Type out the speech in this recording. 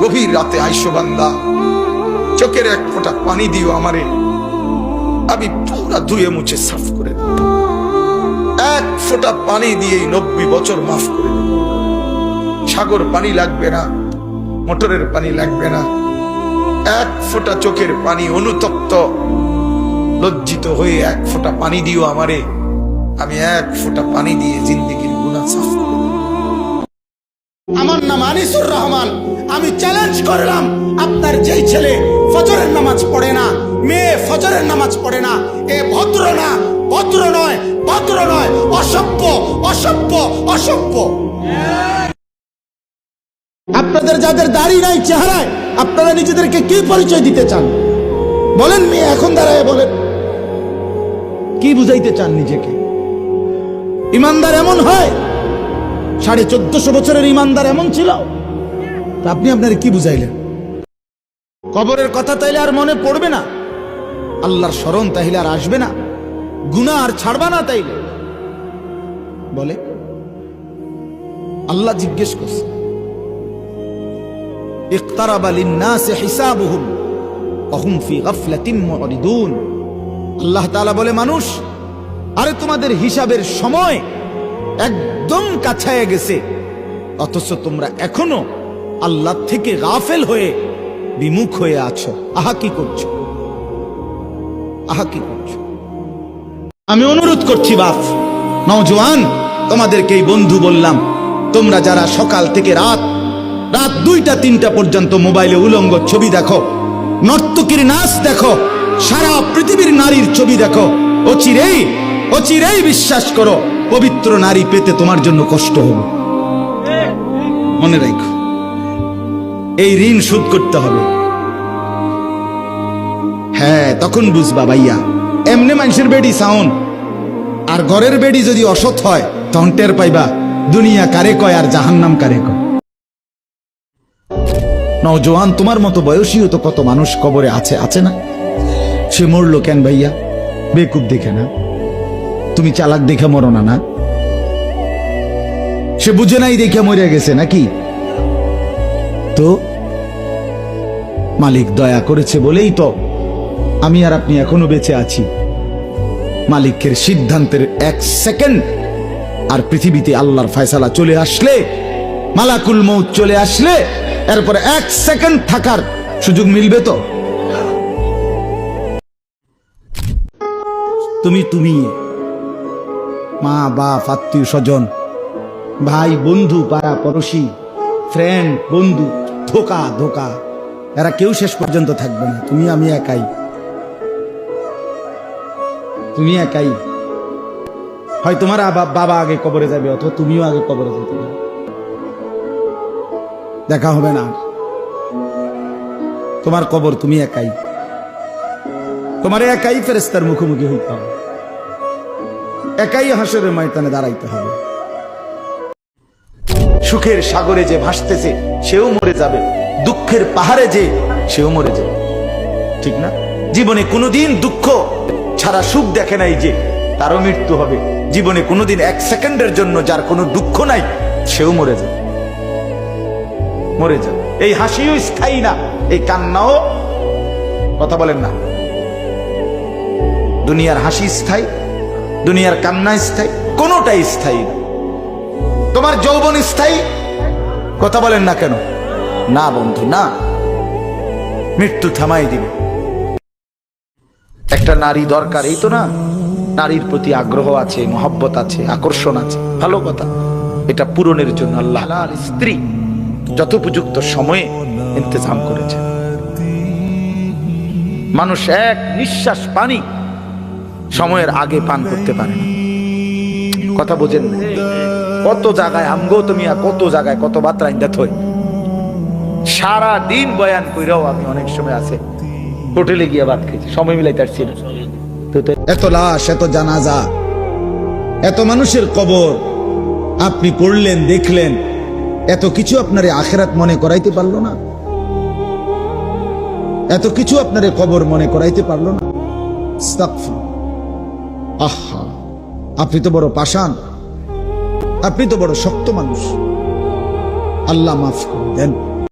গভীর রাতে আইসো বান্দা, চোখের এক ফোঁটা পানি দিও আমারে, আমি পুরা ধুয়ে মুছে সাফ করে দেব। এক ফোঁটা পানি দিয়েই 90 বছর মাফ করে দেব। সাগর পানি লাগবে না, মোটরের পানি লাগবে না, এক ফোঁটা চোখের পানি, অনুতপ্ত লজ্জিত হয়ে এক ফোঁটা পানি দিও আমারে, আমি এক ফোঁটা পানি দিয়ে জিন্দেগির গুনাহ সাফ করে দেব। আমার নাম আনিসুর রহমান। আমি চ্যালেঞ্জ করলাম, আপনার যেই ছেলে ফজরের নামাজ পড়ে না, মেয়ে ফজরের নামাজ পড়ে না, এ ভদ্র না, ভদ্র নয়, ভদ্র নয়, অসভ্য, অসভ্য, অসভ্য। আপনাদের যাদের দাড়ি নাই চেহারায়, আপনারা নিজেদেরকে কি পরিচয় দিতে চান বলেন? মেয়ে এখন দাঁড়ায় বলেন, কি বুঝাইতে চান নিজেকে? ইমানদার এমন হয়? 1450 বছরের ইমানদার এমন ছিল? আপনি আপনার কি বুঝাইলেন? কবরের কথা তাইলে আর মনে পড়বে না, আল্লাহর স্মরণ তাইলে আর আসবে না, গুনাহ আর ছাড়বা না তাইলে বলে? আল্লাহ জিজ্ঞেস করছে, ইকতারাবা লিন-নাসি হিসাবুহুম ওয়া হুম ফি গাফলাতিন মুরিদুন। আল্লাহ তাআলা বলে, মানুষ, আরে তোমাদের হিসাবের সময় একদম কাছায় গেছে, অথচ তোমরা এখনো আল্লাহ থেকে গাফেল হয়ে বিমুখ হয়ে আছো। আহা কি করছো, আহা কি করছো? আমি অনুরোধ করছি বাপ, নওজোয়ান, তোমাদেরকে এই বন্ধু বললাম, তোমরা যারা সকাল থেকে রাত 2টা 3টা পর্যন্ত মোবাইলে উলঙ্গ ছবি দেখো, নর্তকীর নাচ দেখো, সারা পৃথিবীর নারীর ছবি দেখো, অচিরেই অচিরেই বিশ্বাস করো পবিত্র নারী পেতে তোমার জন্য কষ্ট হবে। মনে রাখো, এই ঋণ শোধ করতে হবে। হ্যাঁ, তখন বুঝবা ভাইয়া, এমনি মানুষের বেডি সাউন্ড আর ঘরের বেডি যদি অসৎ হয়, তখন টের পাইবা দুনিয়া কারে কয় আর জাহান্নাম কারে কয়। নওজোয়ান, তোমার মতো বয়সীও তো কত মানুষ কবরে আছে, আছে না? সে মরলো কেন ভাইয়া? বেকুব দেখে না? তুমি চালাক দেখে মরো না? না, সে বুঝে নাই দেখে মরে গেছে নাকি? তো মালিক দয়া করেছে বলেই তো আমি আর আপনি এখনো বেঁচে আছি। মালিকের সিদ্ধান্তের 1 সেকেন্ড আর পৃথিবীতে আল্লাহর ফয়সালা চলে আসলে, মালাকুল মউত চলে আসলে, এরপর 1 সেকেন্ড থাকার সুযোগ মিলবে তো? তুমি মা বাপ, আত্মীয় স্বজন, ভাই বন্ধু, পাড়া পড়শি, ফ্রেন্ড, বন্ধু, ধোকা ধোকা, এরা কেউ শেষ পর্যন্ত থাকবে না। তুমি আমি একাই, তুমি একাই। হয় তোমার বাবা আগে কবরে যাবে, অথবা তুমিও আগে কবরে যেতে, দেখা হবে না। তোমার কবর তুমি একাই, তোমার একাই ফেরেশতার মুখোমুখি হইতে হবে, একাই হাসরের ময়দানে দাঁড়াইতে হবে। সুখের সাগরে যে ভাসতেছে সেও মরে যাবে, দুঃখের পাহাড়ে যে সেও মরে যাবে, ঠিক না? জীবনে কোনোদিন দুঃখ ছাড়া সুখ দেখে নাই যে, তারও মৃত্যু হবে। জীবনে কোনোদিন 1 সেকেন্ডের জন্য যার কোনো দুঃখ নাই, সেও মরে যাবে, মরে যাবে। এই হাসিও স্থায়ী না, এই কান্নাও, কথা বলেন না, দুনিয়ার হাসি স্থায়ী, দুনিয়ার কান্না স্থায়ী, কোনোটাই স্থায়ী না। তোমার যৌবন স্থায়ী, কথা বলেন না কেন? না বন্ধু, না, মৃত্যু থামাই দিবে। একটা নারী দরকার, এই তো না? নারীর প্রতি আগ্রহ আছে, মহব্বত আছে, আকর্ষণ আছে, ভালো কথা। এটা পূরণের জন্য আল্লাহ স্ত্রী যথোপযুক্ত সময়ে ইন্তজাম করেছে। মানুষ এক নিঃশ্বাস পানি সময়ের আগে পান করতে পারে না, কথা বোঝেন না? কত জায়গায় আমগো তুমি, কত জায়গায় কত বাত্রা ইন্দাত হয়, সারা দিন বয়ান কইরাও আমি অনেক সময় আছে হোটেলে গিয়ে ভাত খেয়েছি, সময় মিলাইতে পারছি না। এত লাশ, এত জানাজা, এত মানুষের কবর আপনি পড়লেন, দেখলেন, এত কিছু আপনারে আখিরাত মনে করাইতে পারলো না? এত কিছু আপনারে কবর মনে করাইতে পারলো না? আহা, আপনি তো বড় পাষাণ, আপনি তো বড় শক্ত মানুষ। আল্লাহ মাফ করে দেন।